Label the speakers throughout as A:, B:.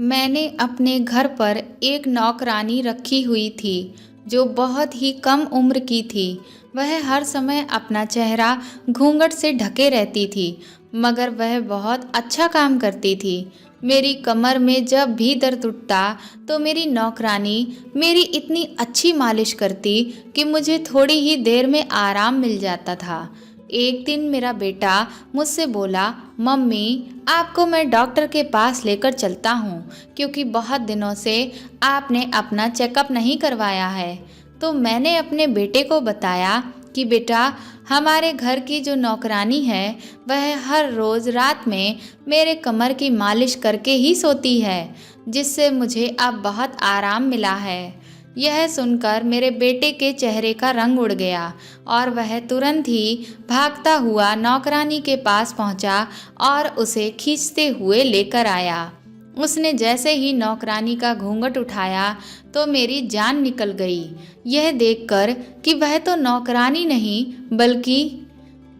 A: मैंने अपने घर पर एक नौकरानी रखी हुई थी जो बहुत ही कम उम्र की थी। वह हर समय अपना चेहरा घूंघट से ढके रहती थी, मगर वह बहुत अच्छा काम करती थी। मेरी कमर में जब भी दर्द उठता तो मेरी नौकरानी मेरी इतनी अच्छी मालिश करती कि मुझे थोड़ी ही देर में आराम मिल जाता था। एक दिन मेरा बेटा मुझसे बोला, मम्मी, आपको मैं डॉक्टर के पास लेकर चलता हूँ क्योंकि बहुत दिनों से आपने अपना चेकअप नहीं करवाया है। तो मैंने अपने बेटे को बताया कि बेटा, हमारे घर की जो नौकरानी है वह हर रोज़ रात में मेरे कमर की मालिश करके ही सोती है, जिससे मुझे अब बहुत आराम मिला है। यह सुनकर मेरे बेटे के चेहरे का रंग उड़ गया और वह तुरंत ही भागता हुआ नौकरानी के पास पहुंचा और उसे खींचते हुए लेकर आया। उसने जैसे ही नौकरानी का घूंघट उठाया तो मेरी जान निकल गई, यह देखकर कि वह तो नौकरानी नहीं बल्कि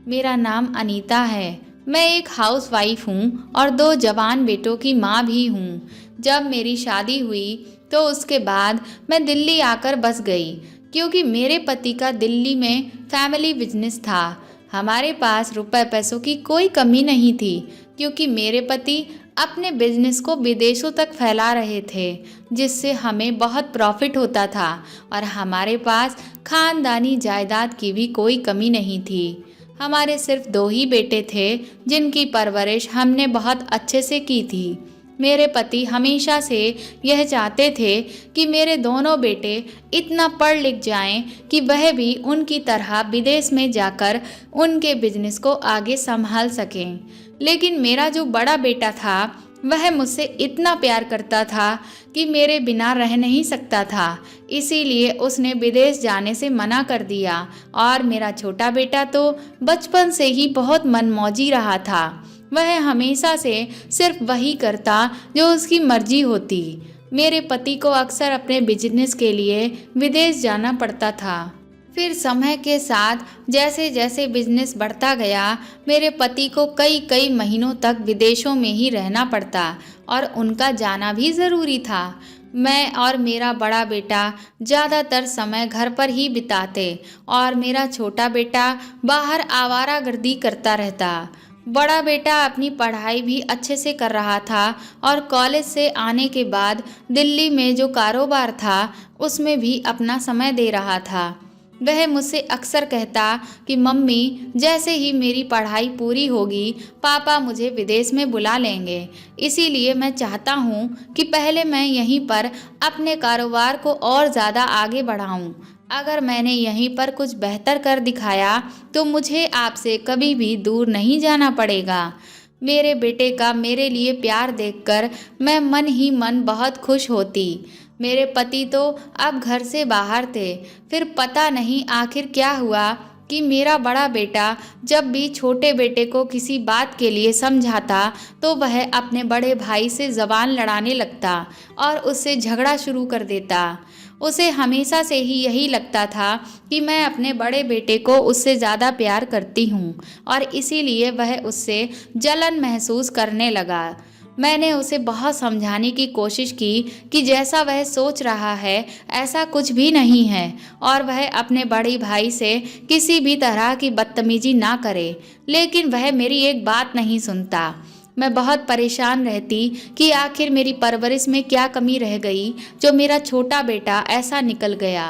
A: मेरा नाम अनीता है। मैं एक हाउसवाइफ हूँ और दो जवान बेटों की माँ भी हूँ। जब मेरी शादी हुई तो उसके बाद मैं दिल्ली आकर बस गई क्योंकि मेरे पति का दिल्ली में फैमिली बिजनेस था। हमारे पास रुपए पैसों की कोई कमी नहीं थी क्योंकि मेरे पति अपने बिजनेस को विदेशों तक फैला रहे थे, जिससे हमें बहुत प्रॉफिट होता था और हमारे पास खानदानी जायदाद की भी कोई कमी नहीं थी। हमारे सिर्फ दो ही बेटे थे जिनकी परवरिश हमने बहुत अच्छे से की थी। मेरे पति हमेशा से यह चाहते थे कि मेरे दोनों बेटे इतना पढ़ लिख जाएं कि वह भी उनकी तरह विदेश में जाकर उनके बिजनेस को आगे संभाल सकें। लेकिन मेरा जो बड़ा बेटा था वह मुझसे इतना प्यार करता था कि मेरे बिना रह नहीं सकता था, इसीलिए उसने विदेश जाने से मना कर दिया। और मेरा छोटा बेटा तो बचपन से ही बहुत मनमौजी रहा था। वह हमेशा से सिर्फ वही करता जो उसकी मर्जी होती। मेरे पति को अक्सर अपने बिजनेस के लिए विदेश जाना पड़ता था। फिर समय के साथ जैसे जैसे बिजनेस बढ़ता गया, मेरे पति को कई कई महीनों तक विदेशों में ही रहना पड़ता और उनका जाना भी ज़रूरी था। मैं और मेरा बड़ा बेटा ज़्यादातर समय घर पर ही बिताते और मेरा छोटा बेटा बाहर आवारागर्दी करता रहता। बड़ा बेटा अपनी पढ़ाई भी अच्छे से कर रहा था और कॉलेज से आने के बाद दिल्ली में जो कारोबार था उसमें भी अपना समय दे रहा था। वह मुझसे अक्सर कहता कि मम्मी, जैसे ही मेरी पढ़ाई पूरी होगी पापा मुझे विदेश में बुला लेंगे, इसीलिए मैं चाहता हूँ कि पहले मैं यहीं पर अपने कारोबार को और ज़्यादा आगे बढ़ाऊँ। अगर मैंने यहीं पर कुछ बेहतर कर दिखाया तो मुझे आपसे कभी भी दूर नहीं जाना पड़ेगा। मेरे बेटे का मेरे लिए प्यार देखकर मैं मन ही मन बहुत खुश होती। मेरे पति तो अब घर से बाहर थे। फिर पता नहीं आखिर क्या हुआ कि मेरा बड़ा बेटा जब भी छोटे बेटे को किसी बात के लिए समझाता तो वह अपने बड़े भाई से ज़बान लड़ाने लगता और उससे झगड़ा शुरू कर देता। उसे हमेशा से ही यही लगता था कि मैं अपने बड़े बेटे को उससे ज़्यादा प्यार करती हूँ और इसीलिए वह उससे जलन महसूस करने लगा। मैंने उसे बहुत समझाने की कोशिश की कि जैसा वह सोच रहा है ऐसा कुछ भी नहीं है और वह अपने बड़े भाई से किसी भी तरह की बदतमीजी ना करे, लेकिन वह मेरी एक बात नहीं सुनता। मैं बहुत परेशान रहती कि आखिर मेरी परवरिश में क्या कमी रह गई जो मेरा छोटा बेटा ऐसा निकल गया।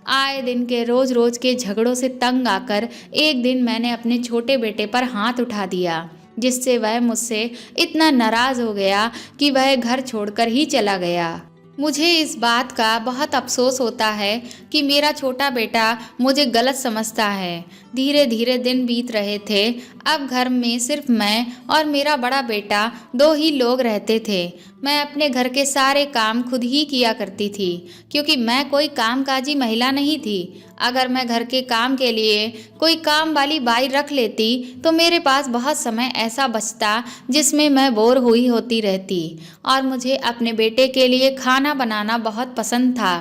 A: आए दिन के रोज रोज के झगड़ों से तंग आकर एक दिन मैंने अपने छोटे बेटे पर हाथ उठा दिया, जिससे वह मुझसे इतना नाराज़ हो गया कि वह घर छोड़कर ही चला गया। मुझे इस बात का बहुत अफसोस होता है कि मेरा छोटा बेटा मुझे गलत समझता है। धीरे धीरे दिन बीत रहे थे। अब घर में सिर्फ मैं और मेरा बड़ा बेटा दो ही लोग रहते थे। मैं अपने घर के सारे काम खुद ही किया करती थी क्योंकि मैं कोई कामकाजी महिला नहीं थी। अगर मैं घर के काम के लिए कोई काम वाली बाई रख लेती तो मेरे पास बहुत समय ऐसा बचता जिसमें मैं बोर हुई होती रहती। और मुझे अपने बेटे के लिए खाना बनाना बहुत पसंद था।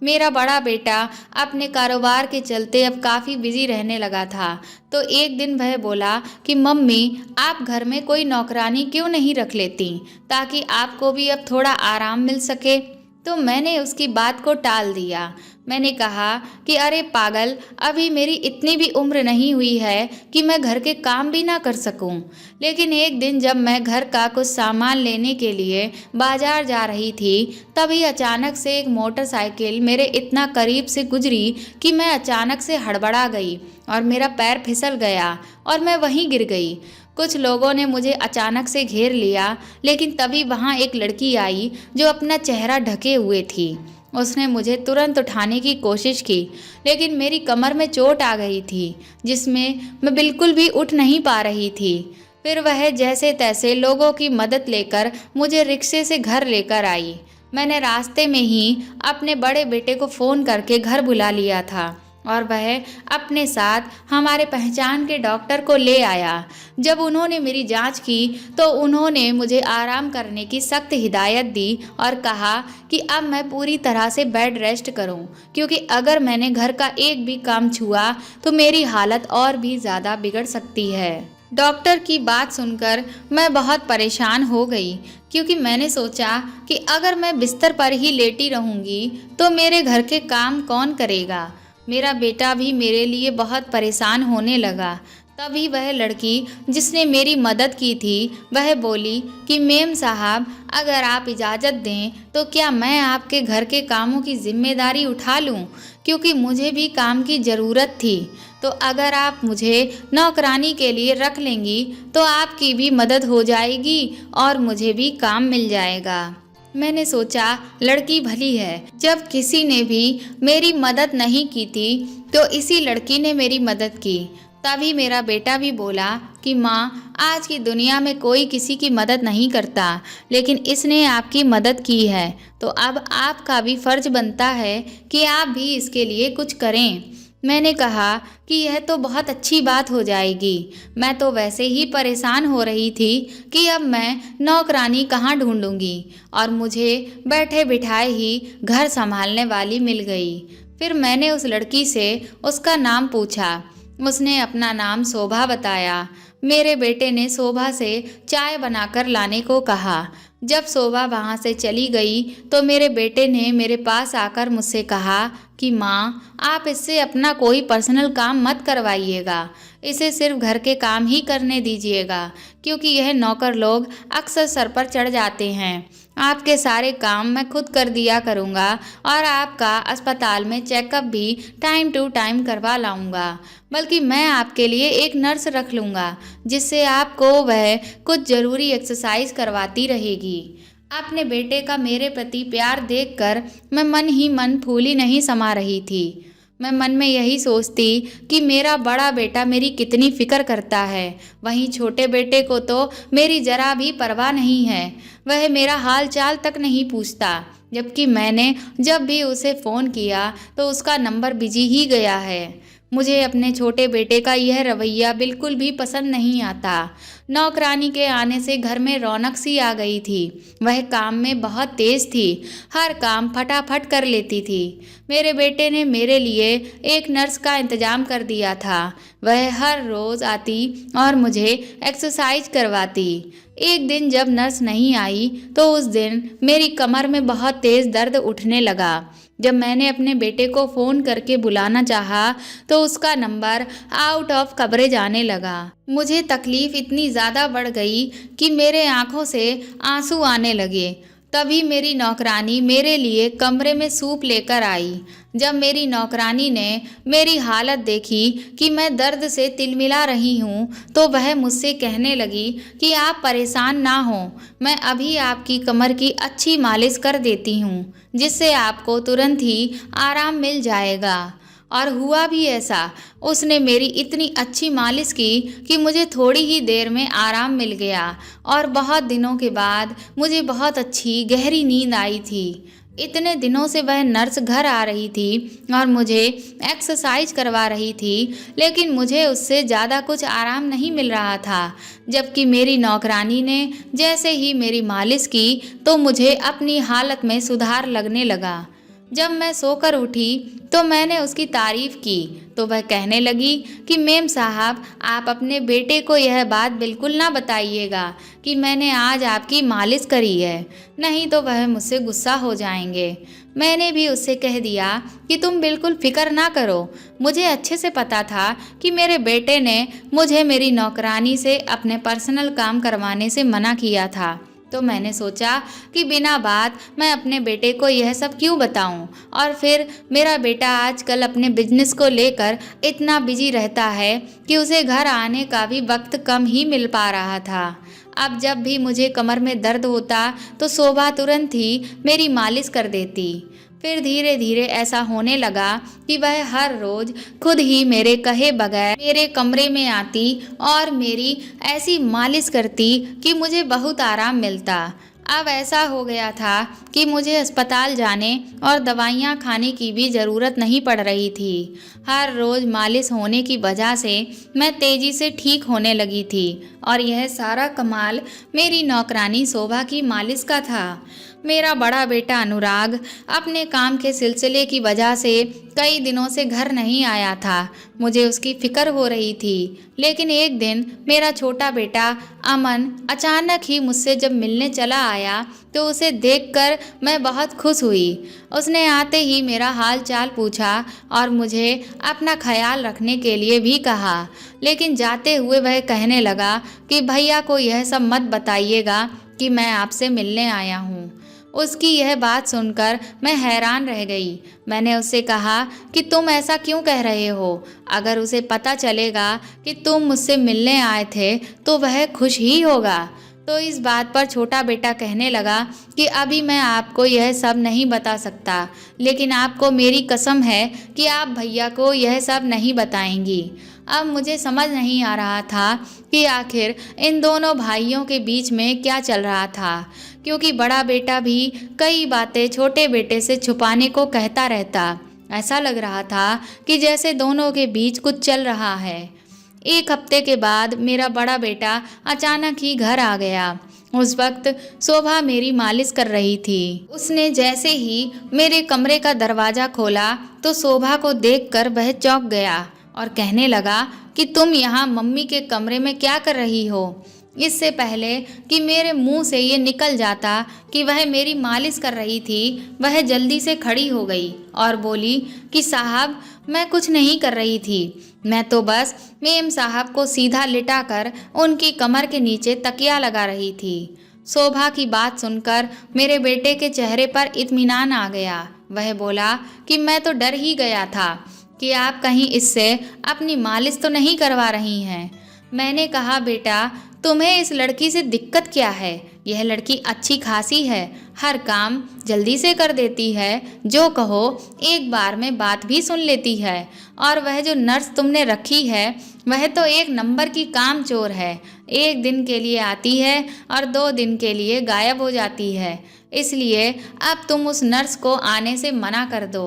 A: मेरा बड़ा बेटा अपने कारोबार के चलते अब काफ़ी बिजी रहने लगा था। तो एक दिन वह बोला कि मम्मी, आप घर में कोई नौकरानी क्यों नहीं रख लेती, ताकि आपको भी अब थोड़ा आराम मिल सके। तो मैंने उसकी बात को टाल दिया। मैंने कहा कि अरे पागल, अभी मेरी इतनी भी उम्र नहीं हुई है कि मैं घर के काम भी ना कर सकूं। लेकिन एक दिन जब मैं घर का कुछ सामान लेने के लिए बाजार जा रही थी, तभी अचानक से एक मोटरसाइकिल मेरे इतना करीब से गुजरी कि मैं अचानक से हड़बड़ा गई और मेरा पैर फिसल गया और मैं वहीं गिर गई। कुछ लोगों ने मुझे अचानक से घेर लिया, लेकिन तभी वहाँ एक लड़की आई जो अपना चेहरा ढके हुए थी। उसने मुझे तुरंत उठाने की कोशिश की, लेकिन मेरी कमर में चोट आ गई थी, जिसमें मैं बिल्कुल भी उठ नहीं पा रही थी। फिर वह जैसे तैसे लोगों की मदद लेकर मुझे रिक्शे से घर लेकर आई। मैंने रास्ते में ही अपने बड़े बेटे को फ़ोन करके घर बुला लिया था और वह अपने साथ हमारे पहचान के डॉक्टर को ले आया। जब उन्होंने मेरी जांच की तो उन्होंने मुझे आराम करने की सख्त हिदायत दी और कहा कि अब मैं पूरी तरह से बेड रेस्ट करूं, क्योंकि अगर मैंने घर का एक भी काम छुआ तो मेरी हालत और भी ज़्यादा बिगड़ सकती है। डॉक्टर की बात सुनकर मैं बहुत परेशान हो गई, क्योंकि मैंने सोचा कि अगर मैं बिस्तर पर ही लेटी रहूंगी तो मेरे घर के काम कौन करेगा। मेरा बेटा भी मेरे लिए बहुत परेशान होने लगा। तभी वह लड़की जिसने मेरी मदद की थी वह बोली कि मेम साहब, अगर आप इजाज़त दें तो क्या मैं आपके घर के कामों की जिम्मेदारी उठा लूं, क्योंकि मुझे भी काम की ज़रूरत थी। तो अगर आप मुझे नौकरानी के लिए रख लेंगी तो आपकी भी मदद हो जाएगी और मुझे भी काम मिल जाएगा। मैंने सोचा लड़की भली है, जब किसी ने भी मेरी मदद नहीं की थी तो इसी लड़की ने मेरी मदद की। तभी मेरा बेटा भी बोला कि माँ, आज की दुनिया में कोई किसी की मदद नहीं करता, लेकिन इसने आपकी मदद की है तो अब आपका भी फर्ज बनता है कि आप भी इसके लिए कुछ करें। मैंने कहा कि यह तो बहुत अच्छी बात हो जाएगी। मैं तो वैसे ही परेशान हो रही थी कि अब मैं नौकरानी कहाँ ढूंढूंगी, और मुझे बैठे बिठाए ही घर संभालने वाली मिल गई। फिर मैंने उस लड़की से उसका नाम पूछा। उसने अपना नाम शोभा बताया। मेरे बेटे ने शोभा से चाय बनाकर लाने को कहा। जब शोभा वहाँ से चली गई तो मेरे बेटे ने मेरे पास आकर मुझसे कहा कि माँ, आप इससे अपना कोई पर्सनल काम मत करवाइएगा, इसे सिर्फ घर के काम ही करने दीजिएगा, क्योंकि यह नौकर लोग अक्सर सर पर चढ़ जाते हैं। आपके सारे काम मैं खुद कर दिया करूँगा और आपका अस्पताल में चेकअप भी टाइम टू टाइम करवा लाऊंगा। बल्कि मैं आपके लिए एक नर्स रख लूँगा, जिससे आपको वह कुछ ज़रूरी एक्सरसाइज करवाती रहेगी। अपने बेटे का मेरे प्रति प्यार देखकर मैं मन ही मन फूली नहीं समा रही थी। मैं मन में यही सोचती कि मेरा बड़ा बेटा मेरी कितनी फिक्र करता है, वहीं छोटे बेटे को तो मेरी जरा भी परवाह नहीं है। वह मेरा हाल चाल तक नहीं पूछता, जबकि मैंने जब भी उसे फ़ोन किया तो उसका नंबर बिजी ही गया है। मुझे अपने छोटे बेटे का यह रवैया बिल्कुल भी पसंद नहीं आता। नौकरानी के आने से घर में रौनक सी आ गई थी। वह काम में बहुत तेज़ थी, हर काम फटाफट कर लेती थी। मेरे बेटे ने मेरे लिए एक नर्स का इंतज़ाम कर दिया था। वह हर रोज़ आती और मुझे एक्सरसाइज करवाती। एक दिन जब नर्स नहीं आई तो उस दिन मेरी कमर में बहुत तेज़ दर्द उठने लगा। जब मैंने अपने बेटे को फ़ोन करके बुलाना चाहा तो उसका नंबर आउट ऑफ कवरेज आने लगा। मुझे तकलीफ़ इतनी ज़्यादा बढ़ गई कि मेरे आंखों से आंसू आने लगे। तभी मेरी नौकरानी मेरे लिए कमरे में सूप लेकर आई। जब मेरी नौकरानी ने मेरी हालत देखी कि मैं दर्द से तिलमिला रही हूँ तो वह मुझसे कहने लगी कि आप परेशान ना हो, मैं अभी आपकी कमर की अच्छी मालिश कर देती हूँ, जिससे आपको तुरंत ही आराम मिल जाएगा। और हुआ भी ऐसा। उसने मेरी इतनी अच्छी मालिश की कि मुझे थोड़ी ही देर में आराम मिल गया और बहुत दिनों के बाद मुझे बहुत अच्छी गहरी नींद आई थी। इतने दिनों से वह नर्स घर आ रही थी और मुझे एक्सरसाइज करवा रही थी, लेकिन मुझे उससे ज़्यादा कुछ आराम नहीं मिल रहा था। जबकि मेरी नौकरानी ने जैसे ही मेरी मालिश की तो मुझे अपनी हालत में सुधार लगने लगा। जब मैं सोकर उठी तो मैंने उसकी तारीफ की तो वह कहने लगी कि मेम साहब, आप अपने बेटे को यह बात बिल्कुल ना बताइएगा कि मैंने आज आपकी मालिश करी है, नहीं तो वह मुझसे गुस्सा हो जाएंगे। मैंने भी उससे कह दिया कि तुम बिल्कुल फिक्र ना करो, मुझे अच्छे से पता था कि मेरे बेटे ने मुझे मेरी नौकरानी से अपने पर्सनल काम करवाने से मना किया था, तो मैंने सोचा कि बिना बात मैं अपने बेटे को यह सब क्यों बताऊं। और फिर मेरा बेटा आजकल अपने बिजनेस को लेकर इतना बिजी रहता है कि उसे घर आने का भी वक्त कम ही मिल पा रहा था। अब जब भी मुझे कमर में दर्द होता तो शोभा तुरंत ही मेरी मालिश कर देती। फिर धीरे धीरे ऐसा होने लगा कि वह हर रोज खुद ही मेरे कहे बगैर मेरे कमरे में आती और मेरी ऐसी मालिश करती कि मुझे बहुत आराम मिलता। अब ऐसा हो गया था कि मुझे अस्पताल जाने और दवाइयाँ खाने की भी ज़रूरत नहीं पड़ रही थी। हर रोज़ मालिश होने की वजह से मैं तेज़ी से ठीक होने लगी थी और यह सारा कमाल मेरी नौकरानी शोभा की मालिश का था। मेरा बड़ा बेटा अनुराग अपने काम के सिलसिले की वजह से कई दिनों से घर नहीं आया था। मुझे उसकी फिक्र हो रही थी, लेकिन एक दिन मेरा छोटा बेटा अमन अचानक ही मुझसे जब मिलने चला आया तो उसे देखकर मैं बहुत खुश हुई। उसने आते ही मेरा हाल चाल पूछा और मुझे अपना ख्याल रखने के लिए भी कहा, लेकिन जाते हुए वह कहने लगा कि भैया को यह सब मत बताइएगा कि मैं आपसे मिलने आया हूँ। उसकी यह बात सुनकर मैं हैरान रह गई। मैंने उससे कहा कि तुम ऐसा क्यों कह रहे हो? अगर उसे पता चलेगा कि तुम मुझसे मिलने आए थे तो वह खुश ही होगा। तो इस बात पर छोटा बेटा कहने लगा कि अभी मैं आपको यह सब नहीं बता सकता, लेकिन आपको मेरी कसम है कि आप भैया को यह सब नहीं बताएंगी। अब मुझे समझ नहीं आ रहा था कि आखिर इन दोनों भाइयों के बीच में क्या चल रहा था, क्योंकि बड़ा बेटा भी कई बातें छोटे बेटे से छुपाने को कहता रहता। ऐसा लग रहा था कि जैसे दोनों के बीच कुछ चल रहा है। एक हफ्ते के बाद मेरा बड़ा बेटा अचानक ही घर आ गया। उस वक्त शोभा मेरी मालिश कर रही थी। उसने जैसे ही मेरे कमरे का दरवाज़ा खोला तो शोभा को देखकर वह चौंक गया और कहने लगा कि तुम यहाँ मम्मी के कमरे में क्या कर रही हो? इससे पहले कि मेरे मुंह से ये निकल जाता कि वह मेरी मालिश कर रही थी, वह जल्दी से खड़ी हो गई और बोली कि साहब, मैं कुछ नहीं कर रही थी, मैं तो बस मेम साहब को सीधा लिटाकर उनकी कमर के नीचे तकिया लगा रही थी। शोभा की बात सुनकर मेरे बेटे के चेहरे पर इत्मीनान आ गया। वह बोला कि मैं तो डर ही गया था कि आप कहीं इससे अपनी मालिश तो नहीं करवा रही हैं। मैंने कहा, बेटा, तुम्हें इस लड़की से दिक्कत क्या है? यह लड़की अच्छी खासी है, हर काम जल्दी से कर देती है, जो कहो एक बार में बात भी सुन लेती है। और वह जो नर्स तुमने रखी है वह तो एक नंबर की काम चोर है। एक दिन के लिए आती है और 2 दिन के लिए गायब हो जाती है। इसलिए अब तुम उस नर्स को आने से मना कर दो।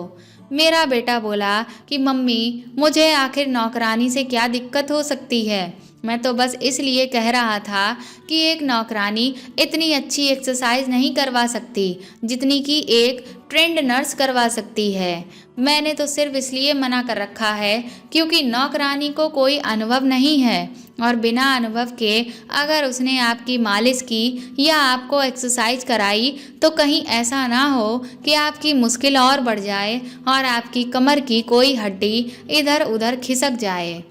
A: मेरा बेटा बोला कि मम्मी, मुझे आखिर नौकरानी से क्या दिक्कत हो सकती है? मैं तो बस इसलिए कह रहा था कि एक नौकरानी इतनी अच्छी एक्सरसाइज नहीं करवा सकती जितनी कि एक ट्रेंड नर्स करवा सकती है। मैंने तो सिर्फ इसलिए मना कर रखा है क्योंकि नौकरानी को कोई अनुभव नहीं है और बिना अनुभव के अगर उसने आपकी मालिश की या आपको एक्सरसाइज कराई तो कहीं ऐसा ना हो कि आपकी मुश्किल और बढ़ जाए और आपकी कमर की कोई हड्डी इधर उधर खिसक जाए।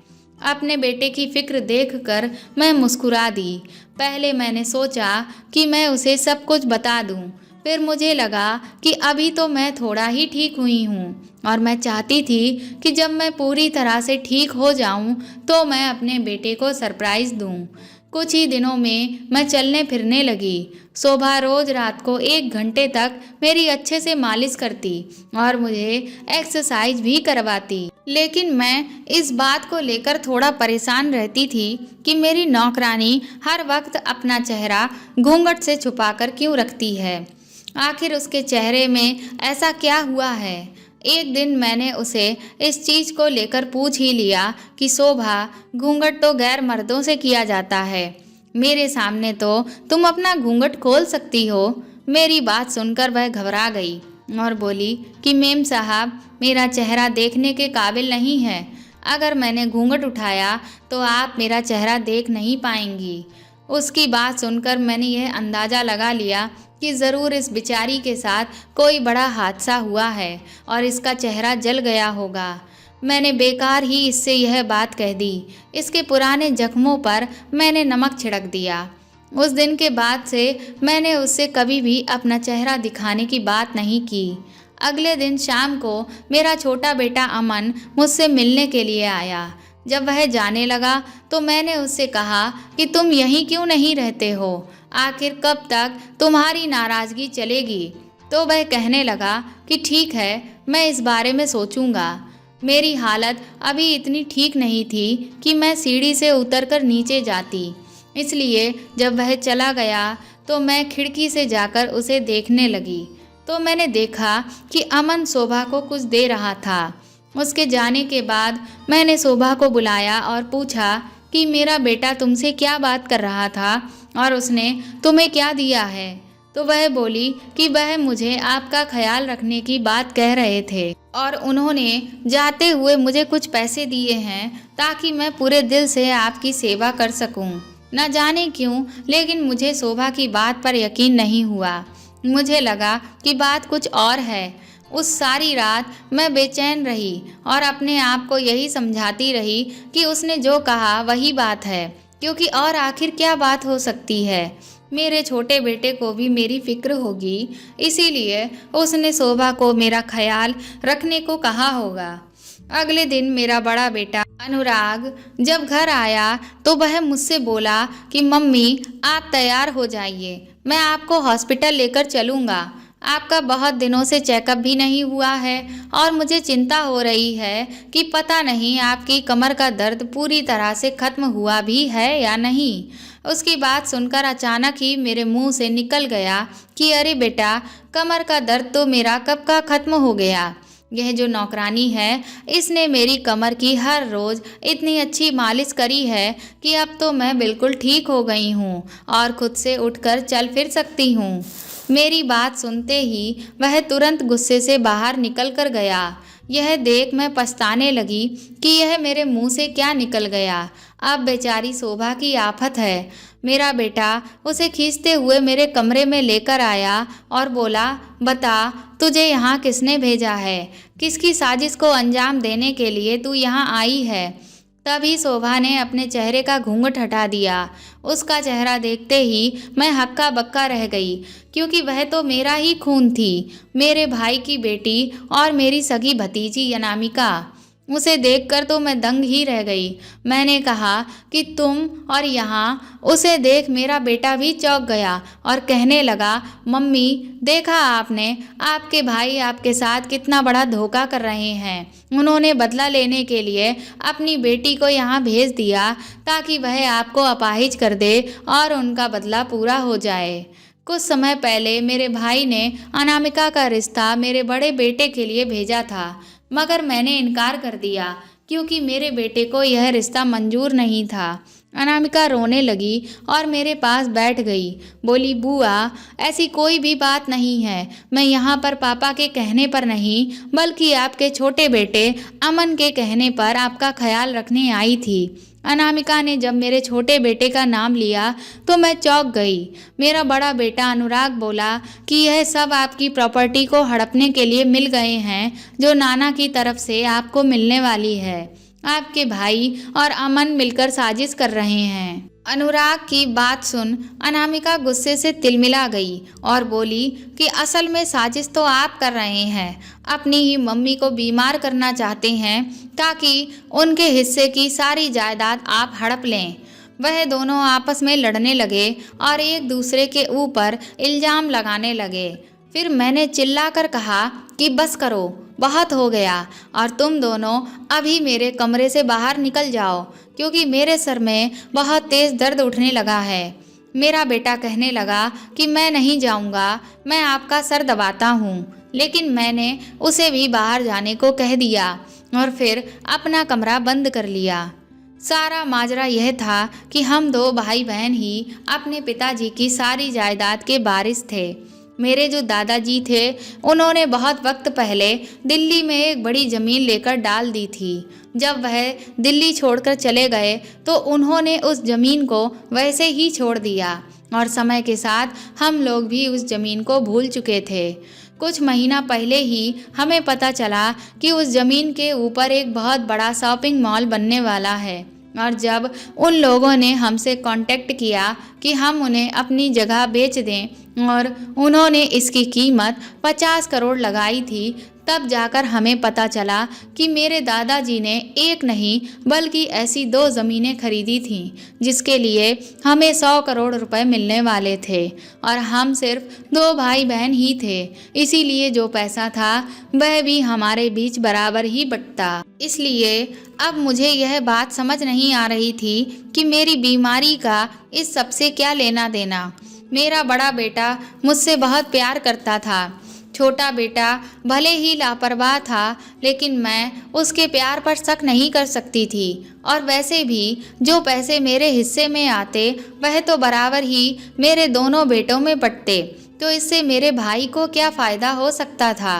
A: अपने बेटे की फिक्र देखकर मैं मुस्कुरा दी। पहले मैंने सोचा कि मैं उसे सब कुछ बता दूं, फिर मुझे लगा कि अभी तो मैं थोड़ा ही ठीक हुई हूँ और मैं चाहती थी कि जब मैं पूरी तरह से ठीक हो जाऊं तो मैं अपने बेटे को सरप्राइज़ दूं। कुछ ही दिनों में मैं चलने फिरने लगी। शोभा रोज रात को 1 घंटे तक मेरी अच्छे से मालिश करती और मुझे एक्सरसाइज भी करवाती। लेकिन मैं इस बात को लेकर थोड़ा परेशान रहती थी कि मेरी नौकरानी हर वक्त अपना चेहरा घूंघट से छुपाकर क्यों रखती है। आखिर उसके चेहरे में ऐसा क्या हुआ है? एक दिन मैंने उसे इस चीज़ को लेकर पूछ ही लिया कि शोभा, घूंघट तो गैर मर्दों से किया जाता है, मेरे सामने तो तुम अपना घूंघट खोल सकती हो। मेरी बात सुनकर वह घबरा गई और बोली कि मेम साहब, मेरा चेहरा देखने के काबिल नहीं है। अगर मैंने घूंघट उठाया तो आप मेरा चेहरा देख नहीं पाएंगी। उसकी बात सुनकर मैंने यह अंदाज़ा लगा लिया कि ज़रूर इस बेचारी के साथ कोई बड़ा हादसा हुआ है और इसका चेहरा जल गया होगा। मैंने बेकार ही इससे यह बात कह दी। इसके पुराने जख्मों पर मैंने नमक छिड़क दिया। उस दिन के बाद से मैंने उससे कभी भी अपना चेहरा दिखाने की बात नहीं की। अगले दिन शाम को मेरा छोटा बेटा अमन मुझसे मिलने के लिए आया। जब वह जाने लगा तो मैंने उससे कहा कि तुम यहीं क्यों नहीं रहते हो? आखिर कब तक तुम्हारी नाराज़गी चलेगी? तो वह कहने लगा कि ठीक है, मैं इस बारे में सोचूंगा। मेरी हालत अभी इतनी ठीक नहीं थी कि मैं सीढ़ी से उतरकर नीचे जाती, इसलिए जब वह चला गया तो मैं खिड़की से जाकर उसे देखने लगी। तो मैंने देखा कि अमन शोभा को कुछ दे रहा था। उसके जाने के बाद मैंने शोभा को बुलाया और पूछा कि मेरा बेटा तुमसे क्या बात कर रहा था और उसने तुम्हें क्या दिया है? तो वह बोली कि वह मुझे आपका ख्याल रखने की बात कह रहे थे और उन्होंने जाते हुए मुझे कुछ पैसे दिए हैं ताकि मैं पूरे दिल से आपकी सेवा कर सकूं। न जाने क्यों, लेकिन मुझे शोभा की बात पर यकीन नहीं हुआ। मुझे लगा कि बात कुछ और है। उस सारी रात मैं बेचैन रही और अपने आप को यही समझाती रही कि उसने जो कहा वही बात है, क्योंकि और आखिर क्या बात हो सकती है। मेरे छोटे बेटे को भी मेरी फिक्र होगी, इसीलिए उसने शोभा को मेरा ख्याल रखने को कहा होगा। अगले दिन मेरा बड़ा बेटा अनुराग जब घर आया तो वह मुझसे बोला कि मम्मी, आप तैयार हो जाइए, मैं आपको हॉस्पिटल लेकर चलूँगा। आपका बहुत दिनों से चेकअप भी नहीं हुआ है और मुझे चिंता हो रही है कि पता नहीं आपकी कमर का दर्द पूरी तरह से खत्म हुआ भी है या नहीं। उसकी बात सुनकर अचानक ही मेरे मुंह से निकल गया कि अरे बेटा, कमर का दर्द तो मेरा कब का खत्म हो गया। यह जो नौकरानी है, इसने मेरी कमर की हर रोज़ इतनी अच्छी मालिश करी है कि अब तो मैं बिल्कुल ठीक हो गई हूँ और खुद से उठकर चल फिर सकती हूँ। मेरी बात सुनते ही वह तुरंत गुस्से से बाहर निकल कर गया। यह देख मैं पछताने लगी कि यह मेरे मुंह से क्या निकल गया। अब बेचारी शोभा की आफत है। मेरा बेटा उसे खींचते हुए मेरे कमरे में लेकर आया और बोला, बता, तुझे यहाँ किसने भेजा है? किसकी साजिश को अंजाम देने के लिए तू यहाँ आई है? तभी शोभा ने अपने चेहरे का घूंघट हटा दिया। उसका चेहरा देखते ही मैं हक्का बक्का रह गई, क्योंकि वह तो मेरा ही खून थी, मेरे भाई की बेटी और मेरी सगी भतीजी अनामिका। उसे देखकर तो मैं दंग ही रह गई। मैंने कहा कि तुम, और यहाँ उसे देख मेरा बेटा भी चौंक गया और कहने लगा, मम्मी, देखा आपने, आपके भाई आपके साथ कितना बड़ा धोखा कर रहे हैं। उन्होंने बदला लेने के लिए अपनी बेटी को यहाँ भेज दिया ताकि वह आपको अपाहिज कर दे और उनका बदला पूरा हो जाए। कुछ समय पहले मेरे भाई ने अनामिका का रिश्ता मेरे बड़े बेटे के लिए भेजा था, मगर मैंने इनकार कर दिया क्योंकि मेरे बेटे को यह रिश्ता मंजूर नहीं था। अनामिका रोने लगी और मेरे पास बैठ गई। बोली, बुआ, ऐसी कोई भी बात नहीं है। मैं यहाँ पर पापा के कहने पर नहीं, बल्कि आपके छोटे बेटे अमन के कहने पर आपका ख्याल रखने आई थी। अनामिका ने जब मेरे छोटे बेटे का नाम लिया तो मैं चौंक गई। मेरा बड़ा बेटा अनुराग बोला कि यह सब आपकी प्रॉपर्टी को हड़पने के लिए मिल गए हैं, जो नाना की तरफ से आपको मिलने वाली है। आपके भाई और अमन मिलकर साजिश कर रहे हैं। अनुराग की बात सुन अनामिका गुस्से से तिलमिला गई और बोली कि असल में साजिश तो आप कर रहे हैं, अपनी ही मम्मी को बीमार करना चाहते हैं ताकि उनके हिस्से की सारी जायदाद आप हड़प लें। वह दोनों आपस में लड़ने लगे और एक दूसरे के ऊपर इल्ज़ाम लगाने लगे। फिर मैंने चिल्लाकर कहा कि बस करो, बहुत हो गया और तुम दोनों अभी मेरे कमरे से बाहर निकल जाओ, क्योंकि मेरे सर में बहुत तेज़ दर्द उठने लगा है। मेरा बेटा कहने लगा कि मैं नहीं जाऊंगा, मैं आपका सर दबाता हूँ, लेकिन मैंने उसे भी बाहर जाने को कह दिया और फिर अपना कमरा बंद कर लिया। सारा माजरा यह था कि हम दो भाई बहन ही अपने पिताजी की सारी जायदाद के वारिस थे। मेरे जो दादाजी थे उन्होंने बहुत वक्त पहले दिल्ली में एक बड़ी ज़मीन लेकर डाल दी थी। जब वह दिल्ली छोड़कर चले गए तो उन्होंने उस ज़मीन को वैसे ही छोड़ दिया और समय के साथ हम लोग भी उस ज़मीन को भूल चुके थे। कुछ महीना पहले ही हमें पता चला कि उस ज़मीन के ऊपर एक बहुत बड़ा शॉपिंग मॉल बनने वाला है और जब उन लोगों ने हमसे कांटेक्ट किया कि हम उन्हें अपनी जगह बेच दें और उन्होंने इसकी कीमत 50 करोड़ लगाई थी, तब जाकर हमें पता चला कि मेरे दादाजी ने एक नहीं बल्कि ऐसी 2 ज़मीनें खरीदी थीं जिसके लिए हमें 100 करोड़ रुपए मिलने वाले थे और हम सिर्फ 2 भाई बहन ही थे। इसीलिए जो पैसा था वह भी हमारे बीच बराबर ही बंटता। इसलिए अब मुझे यह बात समझ नहीं आ रही थी कि मेरी बीमारी का इस सब से क्या लेना देना। मेरा बड़ा बेटा मुझसे बहुत प्यार करता था। छोटा बेटा भले ही लापरवाह था लेकिन मैं उसके प्यार पर शक नहीं कर सकती थी और वैसे भी जो पैसे मेरे हिस्से में आते वह तो बराबर ही मेरे दोनों बेटों में बंटते, तो इससे मेरे भाई को क्या फ़ायदा हो सकता था।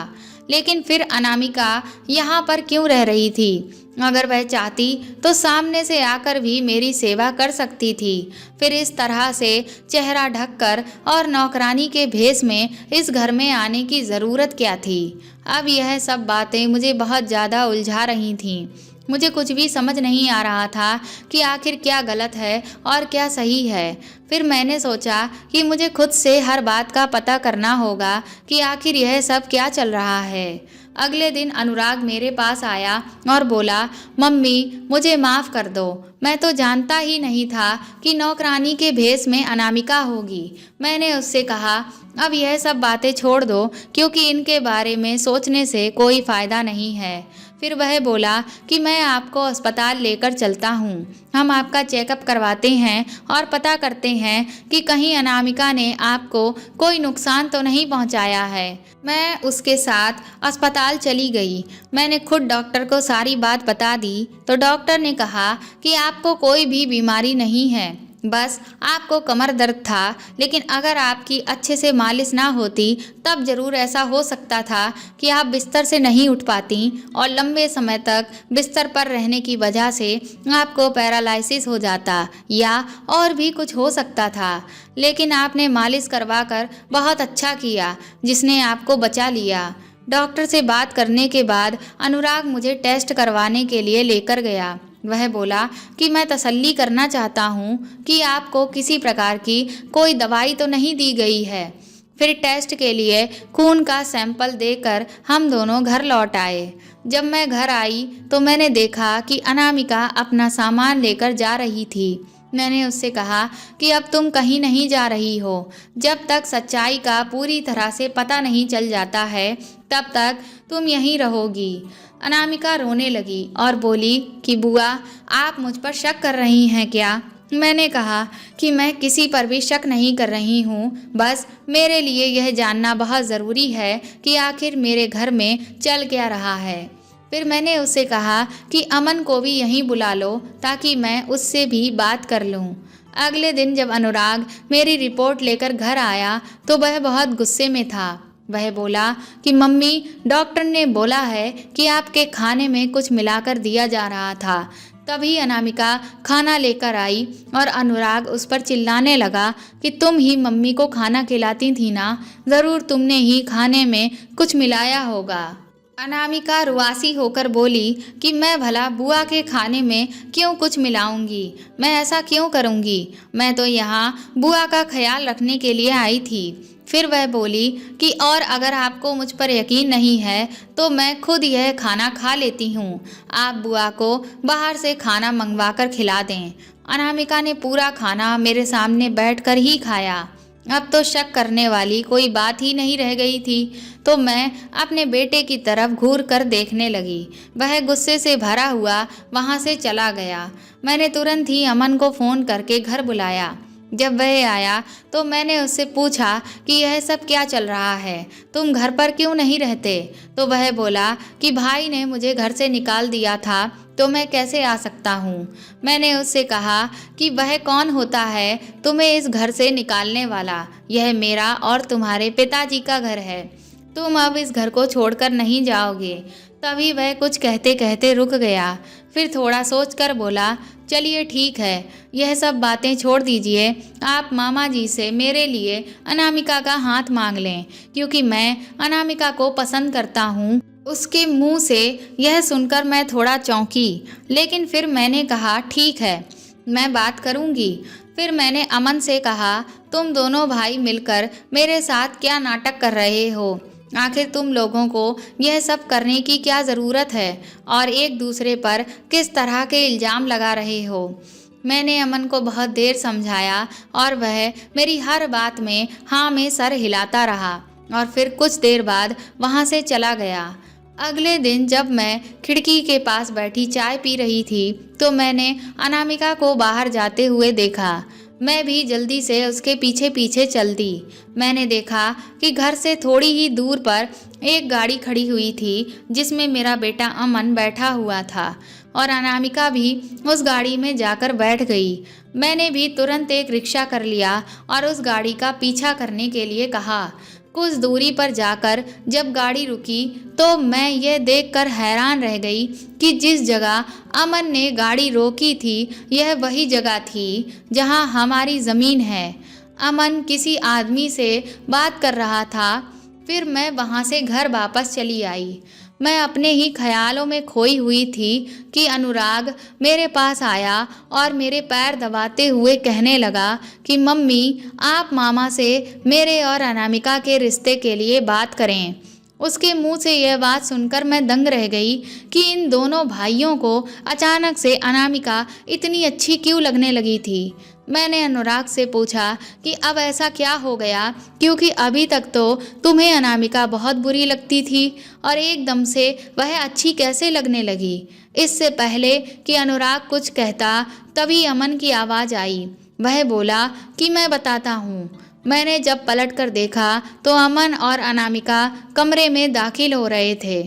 A: लेकिन फिर अनामिका यहाँ पर क्यों रह रही थी? अगर वह चाहती तो सामने से आकर भी मेरी सेवा कर सकती थी। फिर इस तरह से चेहरा ढककर और नौकरानी के भेष में इस घर में आने की ज़रूरत क्या थी? अब यह सब बातें मुझे बहुत ज़्यादा उलझा रही थीं। मुझे कुछ भी समझ नहीं आ रहा था कि आखिर क्या गलत है और क्या सही है। फिर मैंने सोचा कि मुझे खुद से हर बात का पता करना होगा कि आखिर यह सब क्या चल रहा है। अगले दिन अनुराग मेरे पास आया और बोला, मम्मी मुझे माफ़ कर दो, मैं तो जानता ही नहीं था कि नौकरानी के भेष में अनामिका होगी। मैंने उससे कहा, अब यह सब बातें छोड़ दो क्योंकि इनके बारे में सोचने से कोई फ़ायदा नहीं है। फिर वह बोला कि मैं आपको अस्पताल लेकर चलता हूँ, हम आपका चेकअप करवाते हैं और पता करते हैं कि कहीं अनामिका ने आपको कोई नुकसान तो नहीं पहुँचाया है। मैं उसके साथ अस्पताल चली गई। मैंने खुद डॉक्टर को सारी बात बता दी तो डॉक्टर ने कहा कि आपको कोई भी बीमारी नहीं है, बस आपको कमर दर्द था। लेकिन अगर आपकी अच्छे से मालिश ना होती तब ज़रूर ऐसा हो सकता था कि आप बिस्तर से नहीं उठ पाती और लंबे समय तक बिस्तर पर रहने की वजह से आपको पैरालिसिस हो जाता या और भी कुछ हो सकता था। लेकिन आपने मालिश करवाकर बहुत अच्छा किया जिसने आपको बचा लिया। डॉक्टर से बात करने के बाद अनुराग मुझे टेस्ट करवाने के लिए लेकर गया। वह बोला कि मैं तसल्ली करना चाहता हूँ कि आपको किसी प्रकार की कोई दवाई तो नहीं दी गई है। फिर टेस्ट के लिए खून का सैंपल देकर हम दोनों घर लौट आए। जब मैं घर आई तो मैंने देखा कि अनामिका अपना सामान लेकर जा रही थी। मैंने उससे कहा कि अब तुम कहीं नहीं जा रही हो, जब तक सच्चाई का पूरी तरह से पता नहीं चल जाता है तब तक तुम यहीं रहोगी। अनामिका रोने लगी और बोली कि बुआ आप मुझ पर शक कर रही हैं क्या? मैंने कहा कि मैं किसी पर भी शक नहीं कर रही हूँ, बस मेरे लिए यह जानना बहुत ज़रूरी है कि आखिर मेरे घर में चल क्या रहा है। फिर मैंने उससे कहा कि अमन को भी यहीं बुला लो ताकि मैं उससे भी बात कर लूँ। अगले दिन जब अनुराग मेरी रिपोर्ट लेकर घर आया तो वह बहुत गुस्से में था। वह बोला कि मम्मी डॉक्टर ने बोला है कि आपके खाने में कुछ मिलाकर दिया जा रहा था। तभी अनामिका खाना लेकर आई और अनुराग उस पर चिल्लाने लगा कि तुम ही मम्मी को खाना खिलाती थी ना, ज़रूर तुमने ही खाने में कुछ मिलाया होगा। अनामिका रुआसी होकर बोली कि मैं भला बुआ के खाने में क्यों कुछ मिलाऊंगी, मैं ऐसा क्यों करूंगी, मैं तो यहाँ बुआ का ख्याल रखने के लिए आई थी। फिर वह बोली कि और अगर आपको मुझ पर यकीन नहीं है तो मैं खुद यह खाना खा लेती हूँ, आप बुआ को बाहर से खाना मंगवा कर खिला दें। अनामिका ने पूरा खाना मेरे सामने बैठकर ही खाया। अब तो शक करने वाली कोई बात ही नहीं रह गई थी, तो मैं अपने बेटे की तरफ घूर कर देखने लगी। वह गुस्से से भरा हुआ वहाँ से चला गया। मैंने तुरंत ही अमन को फ़ोन करके घर बुलाया। जब वह आया तो मैंने उससे पूछा कि यह सब क्या चल रहा है, तुम घर पर क्यों नहीं रहते? तो वह बोला कि भाई ने मुझे घर से निकाल दिया था, तो मैं कैसे आ सकता हूँ। मैंने उससे कहा कि वह कौन होता है तुम्हें इस घर से निकालने वाला, यह मेरा और तुम्हारे पिताजी का घर है, तुम अब इस घर को छोड़कर नहीं जाओगे। तभी वह कुछ कहते कहते रुक गया, फिर थोड़ा सोचकर बोला, चलिए ठीक है, यह सब बातें छोड़ दीजिए, आप मामा जी से मेरे लिए अनामिका का हाथ मांग लें, क्योंकि मैं अनामिका को पसंद करता हूँ। उसके मुंह से यह सुनकर मैं थोड़ा चौंकी, लेकिन फिर मैंने कहा ठीक है, मैं बात करूँगी। फिर मैंने अमन से कहा, तुम दोनों भाई मिलकर मेरे साथ क्या नाटक कर रहे हो? आखिर तुम लोगों को यह सब करने की क्या ज़रूरत है और एक दूसरे पर किस तरह के इल्ज़ाम लगा रहे हो? मैंने अमन को बहुत देर समझाया और वह मेरी हर बात में हाँ में सर हिलाता रहा और फिर कुछ देर बाद वहाँ से चला गया। अगले दिन जब मैं खिड़की के पास बैठी चाय पी रही थी तो मैंने अनामिका को बाहर जाते हुए देखा। मैं भी जल्दी से उसके पीछे पीछे चल दी। मैंने देखा कि घर से थोड़ी ही दूर पर एक गाड़ी खड़ी हुई थी जिसमें मेरा बेटा अमन बैठा हुआ था और अनामिका भी उस गाड़ी में जाकर बैठ गई। मैंने भी तुरंत एक रिक्शा कर लिया और उस गाड़ी का पीछा करने के लिए कहा। कुछ दूरी पर जाकर जब गाड़ी रुकी तो मैं यह देखकर हैरान रह गई कि जिस जगह अमन ने गाड़ी रोकी थी यह वही जगह थी जहां हमारी ज़मीन है। अमन किसी आदमी से बात कर रहा था। फिर मैं वहां से घर वापस चली आई। मैं अपने ही ख्यालों में खोई हुई थी कि अनुराग मेरे पास आया और मेरे पैर दबाते हुए कहने लगा कि मम्मी, आप मामा से मेरे और अनामिका के रिश्ते के लिए बात करें। उसके मुंह से यह बात सुनकर मैं दंग रह गई कि इन दोनों भाइयों को अचानक से अनामिका इतनी अच्छी क्यों लगने लगी थी। मैंने अनुराग से पूछा कि अब ऐसा क्या हो गया, क्योंकि अभी तक तो तुम्हें अनामिका बहुत बुरी लगती थी और एकदम से वह अच्छी कैसे लगने लगी। इससे पहले कि अनुराग कुछ कहता तभी अमन की आवाज़ आई। वह बोला कि मैं बताता हूँ। मैंने जब पलट कर देखा तो अमन और अनामिका कमरे में दाखिल हो रहे थे।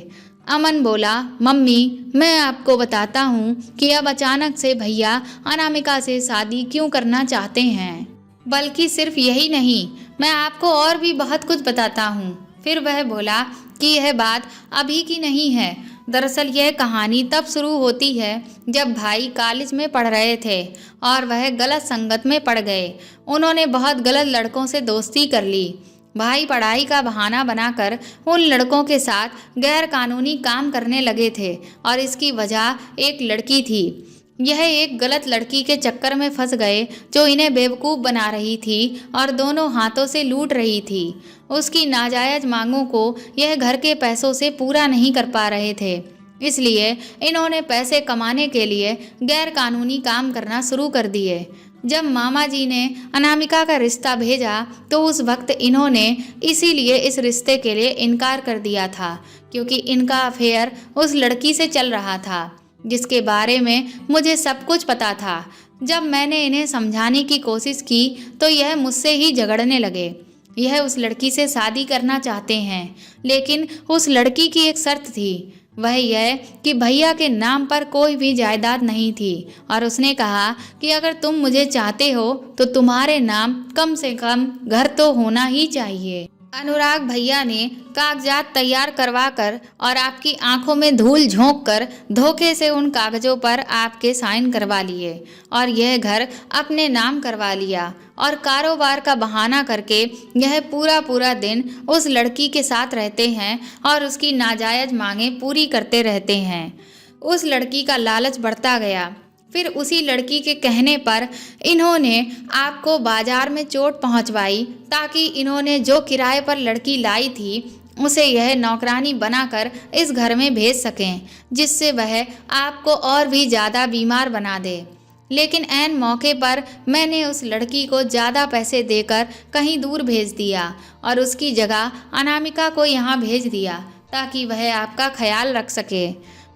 A: अमन बोला, मम्मी, मैं आपको बताता हूँ कि अब अचानक से भैया अनामिका से शादी क्यों करना चाहते हैं। बल्कि सिर्फ यही नहीं, मैं आपको और भी बहुत कुछ बताता हूँ। फिर वह बोला कि यह बात अभी की नहीं है। दरअसल यह कहानी तब शुरू होती है जब भाई कॉलेज में पढ़ रहे थे और वह गलत संगत में पड़ गए। उन्होंने बहुत गलत लड़कों से दोस्ती कर ली। भाई पढ़ाई का बहाना बनाकर उन लड़कों के साथ गैर कानूनी काम करने लगे थे और इसकी वजह एक लड़की थी। यह एक गलत लड़की के चक्कर में फंस गए जो इन्हें बेवकूफ़ बना रही थी और दोनों हाथों से लूट रही थी। उसकी नाजायज़ मांगों को यह घर के पैसों से पूरा नहीं कर पा रहे थे, इसलिए इन्होंने पैसे कमाने के लिए गैर कानूनी काम करना शुरू कर दिए। जब मामा जी ने अनामिका का रिश्ता भेजा तो उस वक्त इन्होंने इसीलिए इस रिश्ते के लिए इनकार कर दिया था, क्योंकि इनका अफेयर उस लड़की से चल रहा था जिसके बारे में मुझे सब कुछ पता था। जब मैंने इन्हें समझाने की कोशिश की तो यह मुझसे ही झगड़ने लगे। यह उस लड़की से शादी करना चाहते हैं, लेकिन उस लड़की की एक शर्त थी, वह यह कि भैया के नाम पर कोई भी जायदाद नहीं थी और उसने कहा कि अगर तुम मुझे चाहते हो तो तुम्हारे नाम कम से कम घर तो होना ही चाहिए। अनुराग भैया ने कागजात तैयार करवाकर और आपकी आंखों में धूल झोंक कर धोखे से उन कागजों पर आपके साइन करवा लिए और यह घर अपने नाम करवा लिया और कारोबार का बहाना करके यह पूरा दिन उस लड़की के साथ रहते हैं और उसकी नाजायज मांगें पूरी करते रहते हैं। उस लड़की का लालच बढ़ता गया। फिर उसी लड़की के कहने पर इन्होंने आपको बाजार में चोट पहुंचवाई ताकि इन्होंने जो किराए पर लड़की लाई थी उसे यह नौकरानी बनाकर इस घर में भेज सकें, जिससे वह आपको और भी ज़्यादा बीमार बना दे। लेकिन ऐन मौके पर मैंने उस लड़की को ज़्यादा पैसे देकर कहीं दूर भेज दिया और उसकी जगह अनामिका को यहाँ भेज दिया ताकि वह आपका ख्याल रख सके।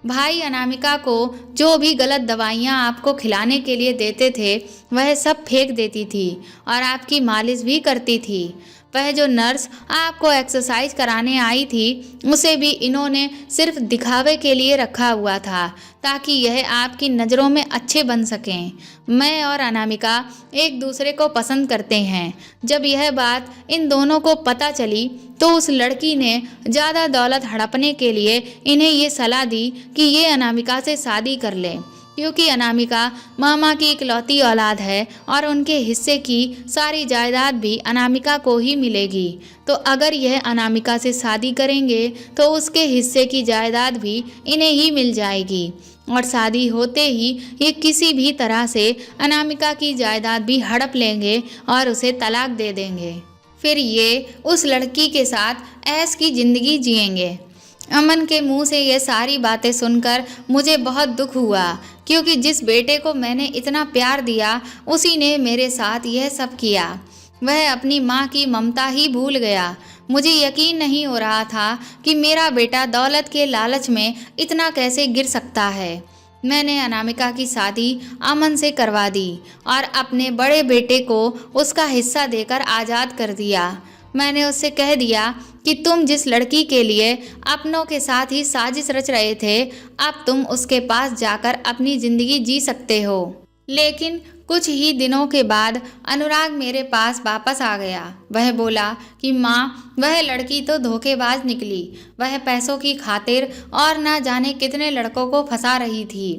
A: भाई अनामिका को जो भी गलत दवाइयाँ आपको खिलाने के लिए देते थे वह सब फेंक देती थी और आपकी मालिश भी करती थी। वह जो नर्स आपको एक्सरसाइज कराने आई थी उसे भी इन्होंने सिर्फ दिखावे के लिए रखा हुआ था ताकि यह आपकी नज़रों में अच्छे बन सकें। मैं और अनामिका एक दूसरे को पसंद करते हैं। जब यह बात इन दोनों को पता चली तो उस लड़की ने ज़्यादा दौलत हड़पने के लिए इन्हें ये सलाह दी कि ये अनामिका से शादी कर लें, क्योंकि अनामिका मामा की इकलौती औलाद है और उनके हिस्से की सारी जायदाद भी अनामिका को ही मिलेगी। तो अगर यह अनामिका से शादी करेंगे तो उसके हिस्से की जायदाद भी इन्हें ही मिल जाएगी और शादी होते ही ये किसी भी तरह से अनामिका की जायदाद भी हड़प लेंगे और उसे तलाक दे देंगे। फिर ये उस लड़की के साथ ऐश की ज़िंदगी जिएंगे। अमन के मुंह से ये सारी बातें सुनकर मुझे बहुत दुख हुआ, क्योंकि जिस बेटे को मैंने इतना प्यार दिया उसी ने मेरे साथ यह सब किया। वह अपनी माँ की ममता ही भूल गया। मुझे यकीन नहीं हो रहा था कि मेरा बेटा दौलत के लालच में इतना कैसे गिर सकता है। मैंने अनामिका की शादी अमन से करवा दी और अपने बड़े बेटे को उसका हिस्सा देकर आज़ाद कर दिया। मैंने उससे कह दिया कि तुम जिस लड़की के लिए अपनों के साथ ही साजिश रच रहे थे, अब तुम उसके पास जाकर अपनी ज़िंदगी जी सकते हो। लेकिन कुछ ही दिनों के बाद अनुराग मेरे पास वापस आ गया। वह बोला कि माँ, वह लड़की तो धोखेबाज निकली। वह पैसों की खातिर और ना जाने कितने लड़कों को फंसा रही थी।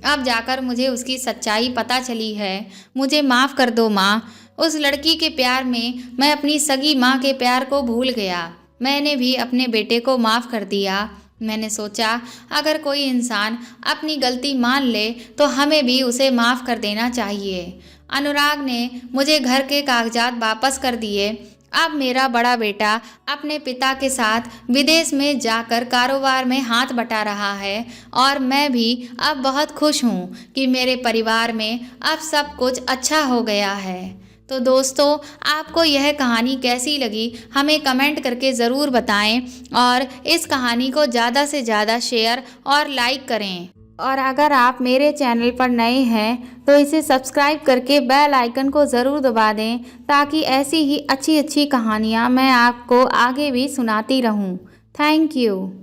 A: अब जाकर मुझे उसकी सच्चाई पता चली है। मुझे माफ़ कर दो माँ। उस लड़की के प्यार में मैं अपनी सगी माँ के प्यार को भूल गया। मैंने भी अपने बेटे को माफ़ कर दिया। मैंने सोचा अगर कोई इंसान अपनी गलती मान ले तो हमें भी उसे माफ़ कर देना चाहिए। अनुराग ने मुझे घर के कागजात वापस कर दिए। अब मेरा बड़ा बेटा अपने पिता के साथ विदेश में जाकर कारोबार में हाथ बटा रहा है और मैं भी अब बहुत खुश हूँ कि मेरे परिवार में अब सब कुछ अच्छा हो गया है। तो दोस्तों, आपको यह कहानी कैसी लगी हमें कमेंट करके ज़रूर बताएं और इस कहानी को ज़्यादा से ज़्यादा शेयर और लाइक करें। और अगर आप मेरे चैनल पर नए हैं तो इसे सब्सक्राइब करके बेल आइकन को ज़रूर दबा दें ताकि ऐसी ही अच्छी अच्छी कहानियाँ मैं आपको आगे भी सुनाती रहूँ। Thank you.